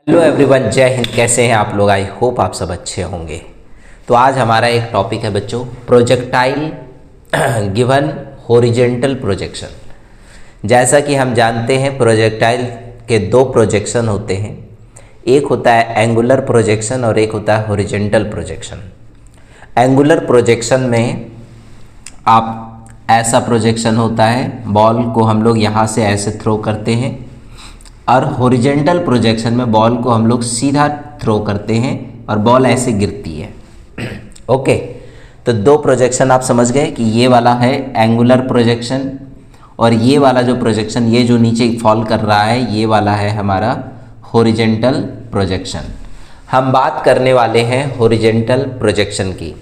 Hello everyone, जय हिंद। कैसे हैं आप लोग? आई होप आप सब अच्छे होंगे। तो आज हमारा एक टॉपिक है बच्चों, प्रोजेक्टाइल गिवन हॉरिजेंटल प्रोजेक्शन। जैसा कि हम जानते हैं प्रोजेक्टाइल के दो प्रोजेक्शन होते हैं, एक होता है एंगुलर प्रोजेक्शन और एक होता है हॉरिजेंटल प्रोजेक्शन। एंगुलर प्रोजेक्शन में आप ऐसा प्रोजेक्शन होता है, बॉल को हम लोग यहाँ से ऐसे थ्रो करते हैं, और हॉरिजेंटल प्रोजेक्शन में बॉल को हम लोग सीधा थ्रो करते हैं और बॉल ऐसे गिरती है। ओके, तो दो प्रोजेक्शन आप समझ गए कि ये वाला है एंगुलर प्रोजेक्शन और ये वाला जो प्रोजेक्शन, ये जो नीचे फॉल कर रहा है, ये वाला है हमारा हॉरिजेंटल प्रोजेक्शन। हम बात करने वाले हैं हॉरिजेंटल प्रोजेक्शन की।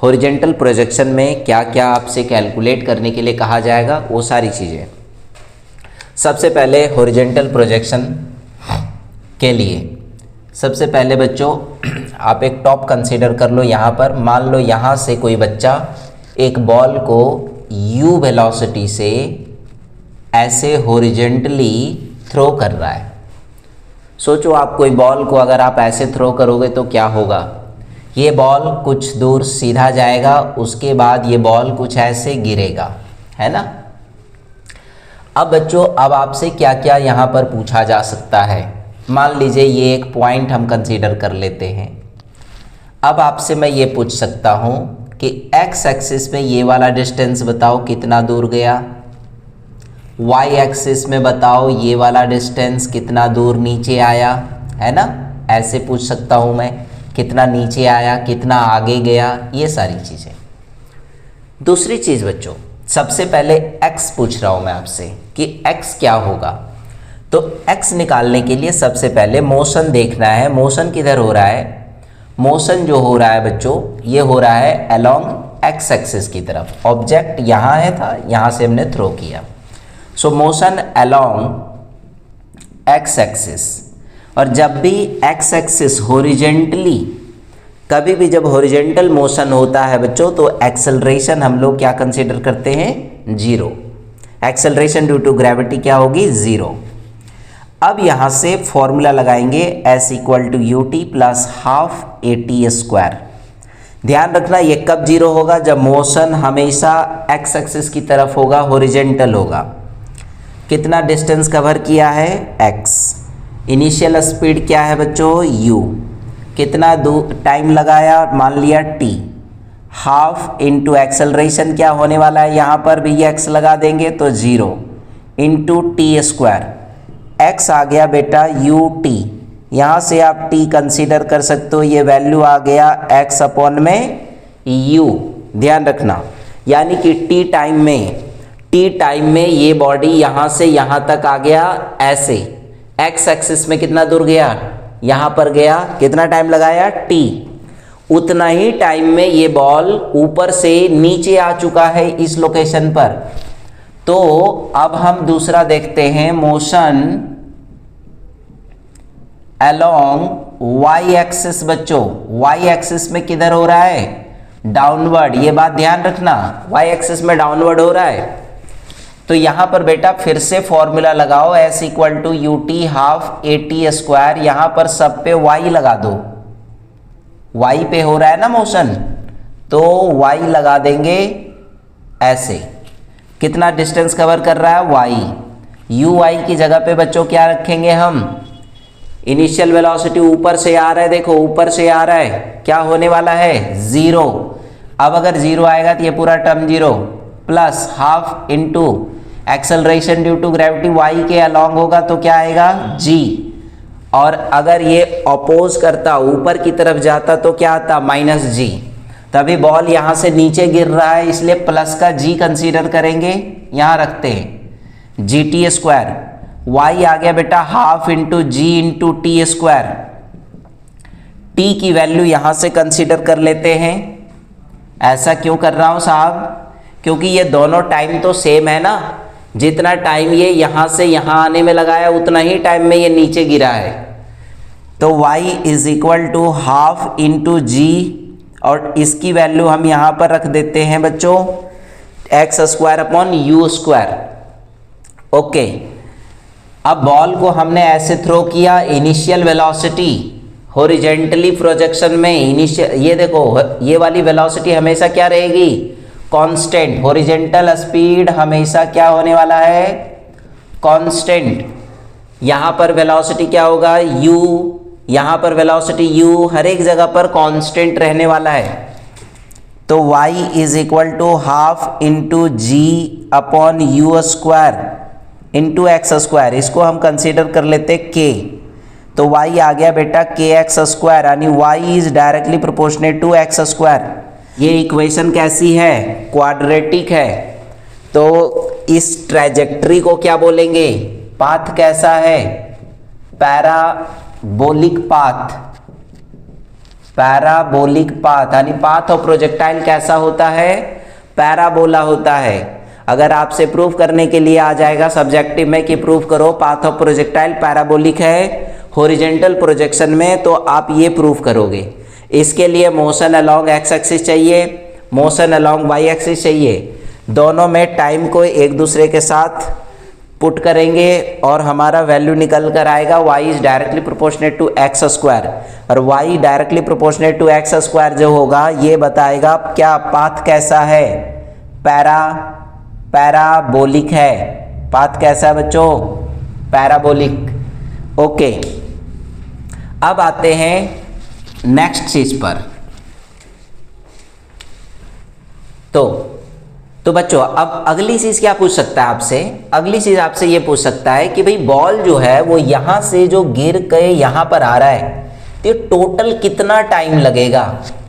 हॉरिजेंटल प्रोजेक्शन में क्या क्या आपसे कैलकुलेट करने के लिए कहा जाएगा, वो सारी चीज़ें। सबसे पहले हॉरिजेंटल प्रोजेक्शन के लिए सबसे पहले बच्चों आप एक टॉप कंसीडर कर लो। यहाँ पर मान लो यहाँ से कोई बच्चा एक बॉल को u वेलोसिटी से ऐसे हॉरिजेंटली थ्रो कर रहा है। सोचो आप कोई बॉल को अगर आप ऐसे थ्रो करोगे तो क्या होगा। ये बॉल कुछ दूर सीधा जाएगा, उसके बाद ये बॉल कुछ ऐसे गिरेगा, है ना। अब बच्चों अब आपसे क्या क्या यहाँ पर पूछा जा सकता है। मान लीजिए ये एक पॉइंट हम कंसीडर कर लेते हैं। अब आपसे मैं ये पूछ सकता हूँ कि एक्स एक्सिस में ये वाला डिस्टेंस बताओ कितना दूर गया, वाई एक्सिस में बताओ ये वाला डिस्टेंस कितना दूर नीचे आया, है ना। ऐसे पूछ सकता हूँ मैं, कितना नीचे आया, कितना आगे गया, ये सारी चीज़ें। दूसरी चीज़ बच्चों, सबसे पहले x पूछ रहा हूँ मैं आपसे कि x क्या होगा। तो x निकालने के लिए सबसे पहले मोशन देखना है। मोशन किधर हो रहा है? मोशन जो हो रहा है बच्चों, ये हो रहा है अलोंग x एक्सिस की तरफ। ऑब्जेक्ट यहाँ है था, यहाँ से हमने थ्रो किया। सो मोशन अलोंग x एक्सिस। और जब भी x एक्सिस हॉरिजेंटली, कभी भी जब हॉरिजेंटल मोशन होता है बच्चों, तो एक्सेलरेशन हम लोग क्या कंसीडर करते हैं? Zero. Acceleration due to gravity क्या होगी? जीरो। अब यहाँ से फॉर्मूला लगाएंगे s equal to u t plus half a t square. ध्यान रखना ये कब जीरो होगा? जब मोशन हमेशा x एक्सिस की तरफ होगा, हॉरिजेंटल होगा। कितना डिस्टेंस कवर किया है? x। इनिशियल स्पीड क्या है बच्चों? u। कितना टाइम लगाया? मान लिया t। हाफ इंटू एक्सेलरेशन क्या होने वाला है? यहाँ पर भी ये x लगा देंगे तो zero into T square. x आ गया बेटा यू टी, यहाँ से आप t कंसीडर कर सकते हो, ये वैल्यू आ गया x अपॉन में u। ध्यान रखना, यानी कि t टाइम में ये बॉडी यहाँ से यहाँ तक आ गया ऐसे। x एक्सिस में कितना दूर गया? यहाँ पर गया। कितना टाइम लगाया? t। उतना ही टाइम में ये बॉल ऊपर से नीचे आ चुका है इस लोकेशन पर। तो अब हम दूसरा देखते हैं, मोशन अलोंग y एक्सिस। बच्चों y एक्सिस में किधर हो रहा है? डाउनवर्ड। ये बात ध्यान रखना, y एक्सिस में डाउनवर्ड हो रहा है। तो यहाँ पर बेटा फिर से फॉर्मूला लगाओ, s equal to u t half a t square. यहाँ पर सब पे y लगा दो, y पे हो रहा है ना मोशन, तो y लगा देंगे ऐसे। कितना डिस्टेंस कवर कर रहा है? y। u y की जगह पे बच्चों क्या रखेंगे हम? इनिशियल वेलोसिटी ऊपर से आ रहा है, देखो ऊपर से आ रहा है, क्या होने वाला है? जीरो। अब अगर जीरो आएगा तो ये पूरा term zero, plus half into acceleration due to gravity y के अलोंग होगा तो क्या आएगा? g। और अगर ये अपोज करता, ऊपर की तरफ जाता तो क्या आता? Minus g। तभी बॉल यहाँ से नीचे गिर रहा है, इसलिए प्लस का g कंसीडर करेंगे, यहाँ रखते हैं जी टी स्क्वायर। y आ गया बेटा हाफ इंटू जी इंटू टी स्क्वायर। t की वैल्यू यहाँ से कंसीडर कर लेते हैं। ऐसा क्यों कर रहा हूँ साहब? क्योंकि ये दोनों टाइम तो सेम है ना। जितना टाइम ये यहाँ से यहाँ आने में लगाया, उतना ही टाइम में ये नीचे गिरा है। तो y is equal to half into g, और इसकी वैल्यू हम यहाँ पर रख देते हैं बच्चों x square upon u square. Okay, अब बॉल को हमने ऐसे थ्रो किया, इनिशियल वेलोसिटी हॉरिजेंटली प्रोजेक्शन में इनिशियल, ये देखो ये वाली वेलोसिटी हमेशा क्या रहेगी, कांस्टेंट। हॉरिजेंटल स्पीड हमेशा क्या होने वाला है, कांस्टेंट। यहाँ पर वेलोसिटी क्या होगा, u, यहाँ पर वेलोसिटी u, हर एक जगह पर कांस्टेंट रहने वाला है। तो y is equal to half into g upon u square into x square, इसको हम कंसीडर कर लेते k। तो y आ गया बेटा के एक्स स्क्वायर, यानी y is directly proportionate to x square. ये इक्वेशन कैसी है, क्वाड्रेटिक है। तो इस ट्रैजेक्टरी को क्या बोलेंगे, पाथ कैसा है, पैराबोलिक पाथ। पैराबोलिक पाथ यानी पाथ ऑफ प्रोजेक्टाइल कैसा होता है, पैराबोला होता है। अगर आपसे प्रूव करने के लिए आ जाएगा सब्जेक्टिव में कि प्रूव करो पाथ ऑफ प्रोजेक्टाइल पैराबोलिक है हॉरिजेंटल प्रोजेक्शन में, तो आप ये प्रूव करोगे। इसके लिए मोशन अलोंग एक्स एक्सिस चाहिए, मोशन अलोंग वाई एक्सिस चाहिए। दोनों में टाइम को एक दूसरे के साथ पुट करेंगे और हमारा वैल्यू निकल कर आएगा y is directly proportionate to x square. और y directly proportionate to x square जो होगा ये बताएगा क्या पाथ कैसा है, पैराबोलिक है। पाथ कैसा है बच्चों, पैराबोलिक। ओके, अब आते हैं नेक्स्ट चीज पर। तो बच्चों अब अगली चीज क्या पूछ सकता है आपसे, अगली चीज आपसे ये पूछ सकता है कि भाई बॉल जो है वो यहां से जो गिर के यहां पर आ रहा है तो टोटल कितना टाइम लगेगा,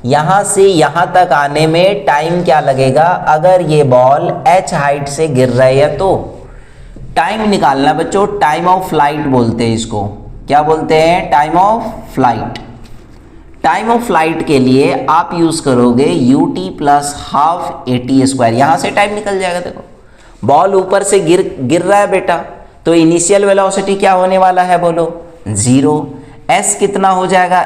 यहां से यहां तक आने में टाइम क्या लगेगा। अगर ये बॉल h हाइट से गिर रही है तो टाइम निकालना बच्चों, टाइम ऑफ फ्लाइट बोलते हैं इसको। क्या बोलते हैं, time of flight. Time of flight के लिए आप यूज करोगे ut plus half at square, यहां से टाइम निकल जाएगा। देखो बॉल ऊपर से गिर रहा है बेटा, तो इनिशियल वेलोसिटी क्या होने वाला है बोलो, 0। s कितना हो जाएगा,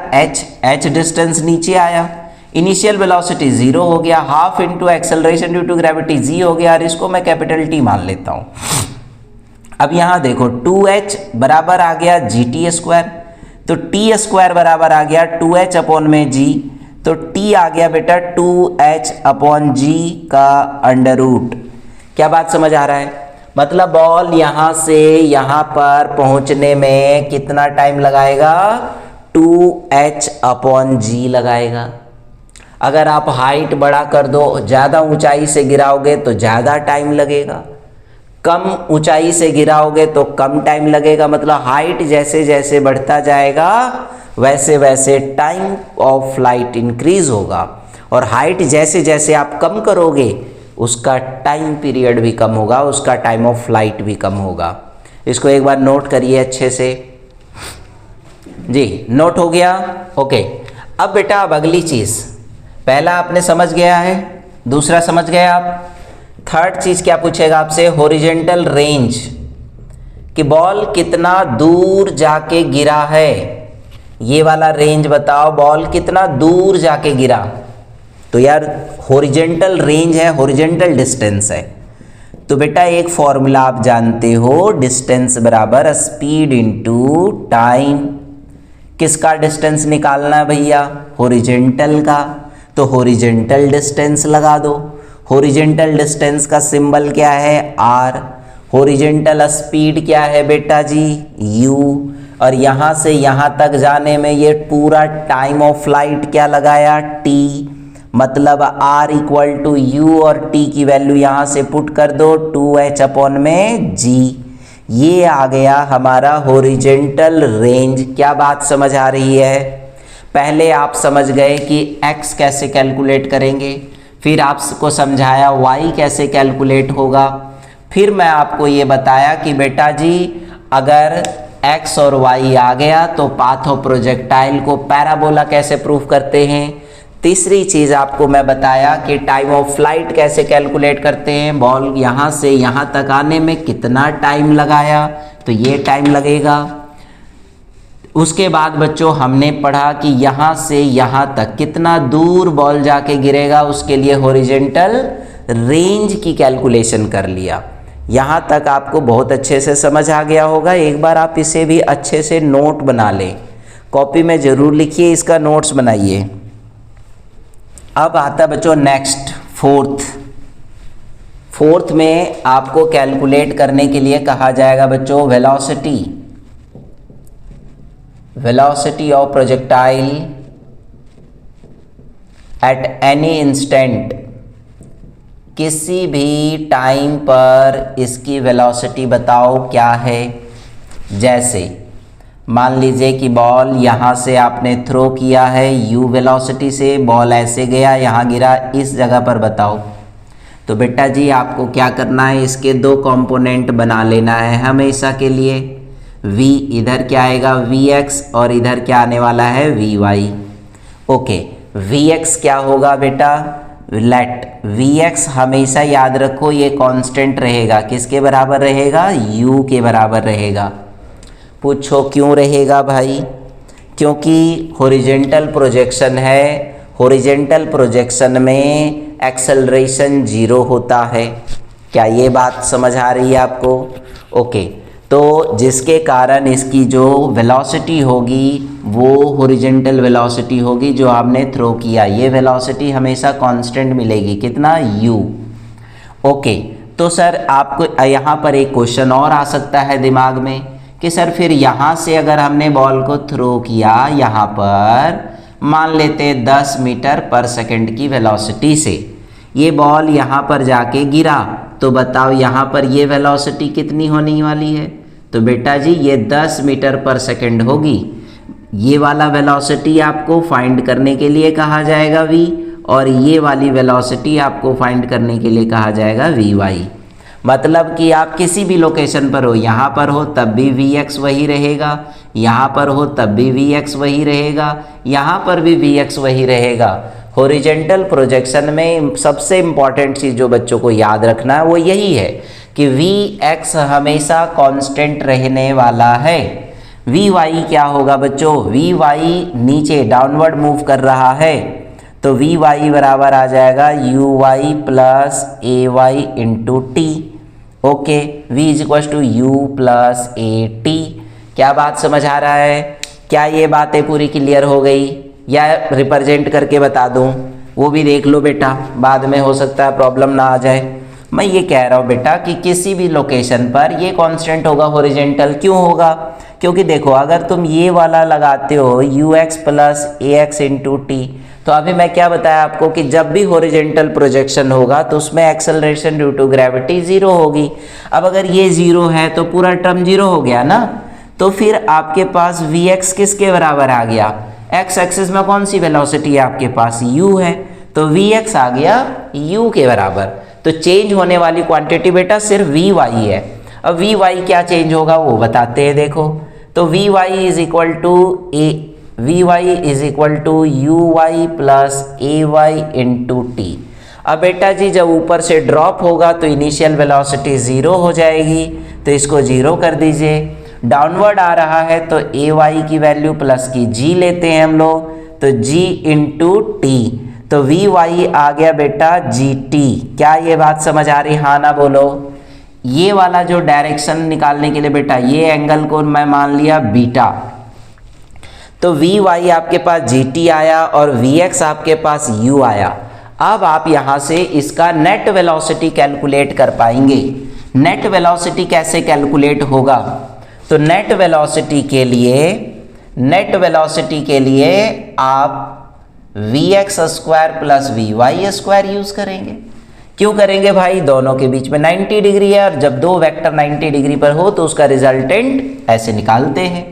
h डिस्टेंस नीचे आया, इनिशियल वेलोसिटी 0 हो गया, half into acceleration due to gravity g हो गया, और इसको मैं कैपिटल T मान लेता हूं। अब यहां देखो 2h बराबर आ गया gt स्क्वायर, तो t स्क्वायर बराबर आ गया 2h अपॉन में g, तो t आ गया बेटा 2h अपॉन g का अंडर रूट। क्या बात समझ आ रहा है, मतलब बॉल यहां से यहां पर पहुंचने में कितना टाइम लगाएगा, 2h अपॉन g लगाएगा। अगर आप हाइट बड़ा कर दो, ज़्यादा ऊंचाई से गिराओगे तो ज़्यादा टाइम लगेगा, कम ऊंचाई से गिराओगे तो कम टाइम लगेगा। मतलब हाइट जैसे जैसे बढ़ता जाएगा वैसे वैसे टाइम ऑफ फ्लाइट इंक्रीज होगा, और हाइट जैसे जैसे आप कम करोगे उसका टाइम पीरियड भी कम होगा, उसका टाइम ऑफ फ्लाइट भी कम होगा। इसको एक बार नोट करिए अच्छे से जी, नोट हो गया। ओके, अब बेटा अब अगली चीज़, पहला आपने समझ गया है, दूसरा समझ गए आप। थर्ड चीज क्या पूछेगा आपसे, हॉरिजेंटल रेंज, कि बॉल कितना दूर जाके गिरा है, ये वाला रेंज बताओ, बॉल कितना दूर जाके गिरा। तो यार हॉरिजेंटल रेंज है, हॉरिजेंटल डिस्टेंस है, तो बेटा एक फॉर्मूला आप जानते हो, डिस्टेंस बराबर स्पीड इनटू टाइम। किसका डिस्टेंस निकालना है भैया, हॉरिजेंटल का, तो हॉरिजेंटल डिस्टेंस लगा दो। हॉरिजेंटल डिस्टेंस का सिंबल क्या है, r। हॉरिजेंटल स्पीड क्या है बेटा जी, u। और यहाँ से यहाँ तक जाने में ये पूरा टाइम ऑफ फ्लाइट क्या लगाया, t। मतलब r इक्वल टू u, और t की वैल्यू यहाँ से पुट कर दो 2h अपॉन में g। ये आ गया हमारा हॉरिजेंटल रेंज। क्या बात समझ आ रही है, पहले आप समझ गए कि x कैसे कैलकुलेट करेंगे, फिर आपको समझाया y कैसे कैलकुलेट होगा, फिर मैं आपको ये बताया कि बेटा जी अगर x और y आ गया तो पाथ ऑफ प्रोजेक्टाइल को पैराबोला कैसे प्रूफ करते हैं। तीसरी चीज़ आपको मैं बताया कि टाइम ऑफ फ्लाइट कैसे कैलकुलेट करते हैं, बॉल यहाँ से यहाँ तक आने में कितना टाइम लगाया, तो ये टाइम लगेगा। उसके बाद बच्चों हमने पढ़ा कि यहाँ से यहाँ तक कितना दूर बॉल जाके गिरेगा, उसके लिए हॉरिजेंटल रेंज की कैलकुलेशन कर लिया। यहाँ तक आपको बहुत अच्छे से समझ आ गया होगा। एक बार आप इसे भी अच्छे से नोट बना लें, कॉपी में ज़रूर लिखिए, इसका नोट्स बनाइए। अब आता है बच्चों नेक्स्ट फोर्थ में आपको कैलकुलेट करने के लिए कहा जाएगा बच्चों velocity of projectile at any instant. किसी भी टाइम पर इसकी वेलोसिटी बताओ क्या है। जैसे मान लीजिए कि बॉल यहाँ से आपने थ्रो किया है u वेलोसिटी से, बॉल ऐसे गया, यहाँ गिरा, इस जगह पर बताओ। तो बेटा जी आपको क्या करना है, इसके दो कंपोनेंट बना लेना है हमेशा के लिए। v इधर क्या आएगा vx और इधर क्या आने वाला है vy। ओके, vx क्या होगा बेटा, लेट vx हमेशा याद रखो ये कांस्टेंट रहेगा, किसके बराबर रहेगा, u के बराबर रहेगा। पूछो क्यों रहेगा भाई, क्योंकि हॉरिजॉन्टल प्रोजेक्शन है, हॉरिजॉन्टल प्रोजेक्शन में एक्सेलरेशन 0 होता है। क्या ये बात समझ आ रही है आपको? ओके, तो जिसके कारण इसकी जो वेलोसिटी होगी वो हॉरिजॉन्टल वेलोसिटी होगी जो आपने थ्रो किया। ये वेलोसिटी हमेशा कांस्टेंट मिलेगी, कितना, u। ओके, तो सर आपको यहाँ पर एक क्वेश्चन और आ सकता है दिमाग में कि सर फिर यहाँ से अगर हमने बॉल को थ्रो किया, यहाँ पर मान लेते 10 मीटर पर सेकंड की वेलोसिटी से, ये बॉल यहाँ पर जाके गिरा, तो बताओ यहाँ पर ये वेलोसिटी कितनी होने वाली है। तो बेटा जी ये 10 मीटर पर सेकंड होगी। ये वाला वेलोसिटी आपको फाइंड करने के लिए कहा जाएगा v, और ये वाली वेलोसिटी आपको फाइंड करने के लिए कहा जाएगा vy। मतलब कि आप किसी भी लोकेशन पर हो, यहाँ पर हो तब भी vx वही रहेगा, यहाँ पर हो तब भी vx वही रहेगा, यहाँ पर भी vx वही रहेगा। हॉरिजॉन्टल प्रोजेक्शन में सबसे इम्पॉर्टेंट चीज़ जो बच्चों को याद रखना है वो यही है कि vx हमेशा कांस्टेंट रहने वाला है। vy क्या होगा बच्चों, vy नीचे डाउनवर्ड मूव कर रहा है, तो vy बराबर आ जाएगा uy plus ay into t. Okay, v is equal to u plus a t. क्या बात समझ आ रहा है? क्या ये बातें पूरी क्लियर हो गई, या रिप्रेजेंट करके बता दूं? वो भी देख लो बेटा, बाद में हो सकता है प्रॉब्लम ना आ जाए। मैं ये कह रहा हूँ बेटा कि किसी भी लोकेशन पर ये कांस्टेंट होगा हॉरिजॉन्टल। क्यों होगा? क्योंकि देखो अगर तुम ये वाला लगाते हो ux प्लस ए एक्स इंटू टी, तो अभी मैं क्या बताया आपको कि जब भी हॉरिजॉन्टल प्रोजेक्शन होगा तो उसमें एक्सेलरेशन ड्यू टू ग्रेविटी 0 होगी। अब अगर ये 0 है तो पूरा टर्म 0 हो गया ना, तो फिर आपके पास vx किसके बराबर आ गया, x एक्सिस में कौन सी वेलोसिटी है आपके पास, u है, तो vx आ गया u के बराबर। तो चेंज होने वाली क्वांटिटी बेटा सिर्फ vy है। अब vy क्या चेंज होगा वो बताते हैं, देखो। तो vy is equal to uy plus ay into t. अब बेटा जी जब ऊपर से ड्रॉप होगा तो इनिशियल वेलोसिटी 0 हो जाएगी, तो इसको 0 कर दीजिए। डाउनवर्ड आ रहा है तो ay की वैल्यू प्लस की g लेते हैं हम लोग, तो g इंटू टी, तो vy आ गया बेटा gt। क्या ये बात समझ आ रही, हाँ ना बोलो। ये वाला जो डायरेक्शन निकालने के लिए बेटा ये एंगल को मैं मान लिया बीटा, तो vy आपके पास gt आया और vx आपके पास u आया। अब आप यहाँ से इसका नेट वेलोसिटी कैलकुलेट कर पाएंगे। नेट वेलोसिटी कैसे कैलकुलेट होगा, तो नेट वेलोसिटी के लिए आप vx square plus vy square use करेंगे। क्यों करेंगे भाई, दोनों के बीच में 90 डिग्री है, और जब दो वेक्टर 90 डिग्री पर हो तो उसका रिजल्टेंट ऐसे निकालते हैं।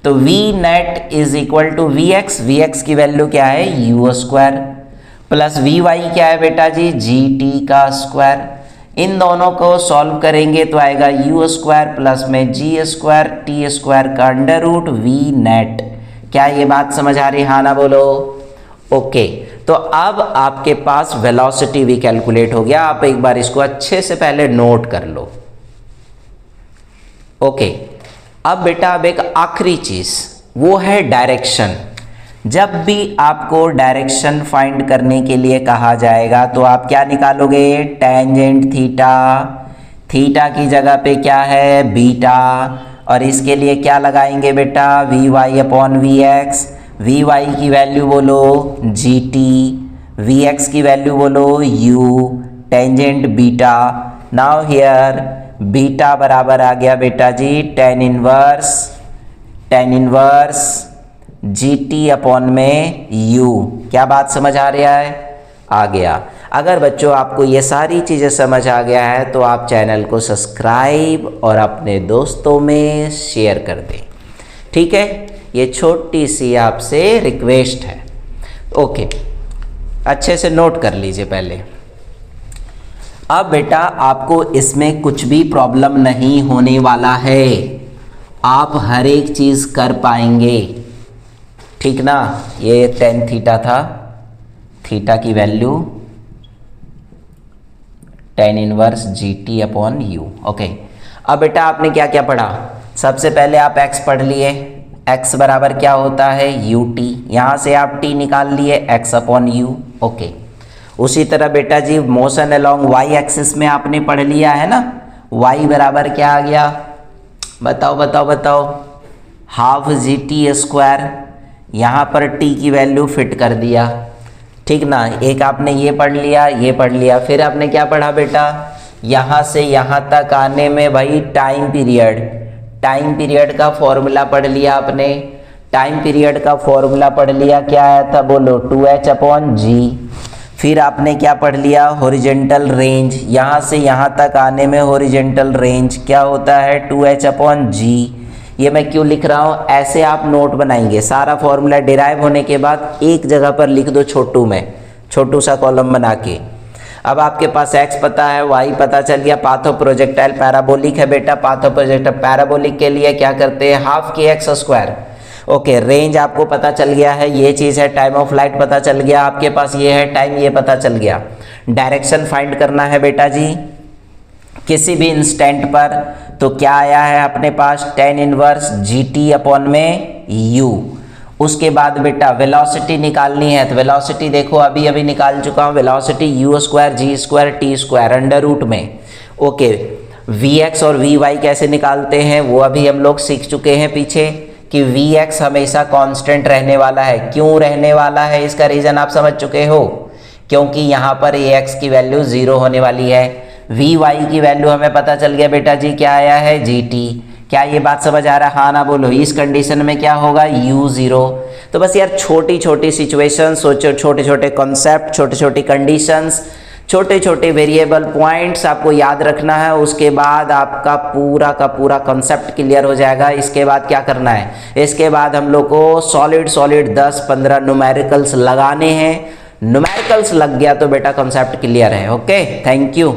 तो v net is equal to vx की वैल्यू क्या है u स्क्वायर, प्लस vy क्या है बेटा जी gt का स्क्वायर। इन दोनों को सॉल्व करेंगे तो आएगा u स्क्वायर प्लस में g स्क्वायर t स्क्वायर का अंडर रूट v नेट। क्या ये बात समझ आ रही, हाँ ना बोलो। ओके, तो अब आपके पास वेलोसिटी भी कैलकुलेट हो गया। आप एक बार इसको अच्छे से पहले नोट कर लो। ओके, अब बेटा अब एक आखिरी चीज वो है डायरेक्शन। जब भी आपको डायरेक्शन फाइंड करने के लिए कहा जाएगा तो आप क्या निकालोगे, टेंजेंट थीटा। थीटा की जगह पे क्या है बीटा, और इसके लिए क्या लगाएंगे बेटा v y upon v x. V y की वैल्यू बोलो जी टी, वी एक्स की वैल्यू बोलो u, tangent beta. Now here beta बराबर आ गया बेटा g tan inverse g t upon में यू। क्या बात समझ आ रहा है? आ गया। अगर बच्चों आपको ये सारी चीज़ें समझ आ गया है तो आप चैनल को सब्सक्राइब और अपने दोस्तों में शेयर कर दें, ठीक है। ये छोटी सी आपसे रिक्वेस्ट है, ओके। अच्छे से नोट कर लीजिए पहले। अब बेटा आपको इसमें कुछ भी प्रॉब्लम नहीं होने वाला है, आप हर एक चीज़ कर पाएंगे, ठीक ना। ये टेन थीटा था, थीटा की value ten inverse g t upon you, okay. अब बेटा आपने क्या क्या पढ़ा? सबसे पहले आप x पढ़ लिए, x बराबर क्या होता है यू टी, यहाँ से आप t निकाल लिए x अपॉन यू, ओके। उसी तरह बेटा जी मोशन अलोंग y एक्सिस में आपने पढ़ लिया है ना, y बराबर क्या आ गया बताओ हाफ जी टी स्क्वायर, यहाँ पर t की वैल्यू फिट कर दिया, ठीक ना। एक आपने ये पढ़ लिया, फिर आपने क्या पढ़ा बेटा यहाँ से यहाँ तक आने में भाई टाइम पीरियड का फॉर्मूला पढ़ लिया आपने। टाइम पीरियड का फॉर्मूला पढ़ लिया, क्या आया था बोलो 2h अपॉन जी। फिर आपने क्या पढ़ लिया हॉरिजेंटल रेंज, यहाँ से यहाँ तक आने में हॉरिजेंटल रेंज क्या होता है 2h अपॉन जी। ये मैं क्यों लिख रहा हूँ, ऐसे आप नोट बनाएंगे, सारा फॉर्मूला डिराइव होने के बाद एक जगह पर लिख दो छोटू सा कॉलम बना के। अब आपके पास x पता है, y पता चल गया। पाथो प्रोजेक्टाइल पैराबोलिक है बेटा, पाथो प्रोजेक्टाइल पैराबोलिक के लिए क्या करते हैं हाफ के एक्स स्क्वायर, ओके। रेंज आपको पता चल गया है, ये चीज़ है। टाइम ऑफ फ्लाइट पता चल गया आपके पास, ये है टाइम, ये पता चल गया। डायरेक्शन फाइंड करना है बेटा जी किसी भी इंस्टेंट पर, तो क्या आया है अपने पास tan inverse g t upon में यू। उसके बाद बेटा वेलोसिटी निकालनी है, तो वेलोसिटी देखो अभी निकाल चुका हूँ, velocity u square g square t square under root में, ओके। वी एक्स और वी वाई कैसे निकालते हैं वो अभी हम लोग सीख चुके हैं पीछे, कि वी एक्स हमेशा कांस्टेंट रहने वाला है। क्यों रहने वाला है इसका रीज़न आप समझ चुके हो, क्योंकि यहाँ पर ए एक्स की वैल्यू 0 होने वाली है। वी वाई की वैल्यू हमें पता चल गया बेटा जी क्या आया है जी टी। क्या ये बात समझ आ रहा है, हाँ ना बोलो। इस कंडीशन में क्या होगा u 0। तो बस यार छोटी छोटी सिचुएशन सोचो, छोटे छोटे कॉन्सेप्ट, छोटी छोटी कंडीशंस, छोटे छोटे वेरिएबल पॉइंट्स आपको याद रखना है। उसके बाद आपका पूरा का पूरा कॉन्सेप्ट क्लियर हो जाएगा। इसके बाद क्या करना है, इसके बाद हम लोग को सॉलिड 10-15 न्यूमेरिकल्स लगाने हैं। न्यूमेरिकल्स लग गया तो बेटा कॉन्सेप्ट क्लियर है, ओके। Thank you.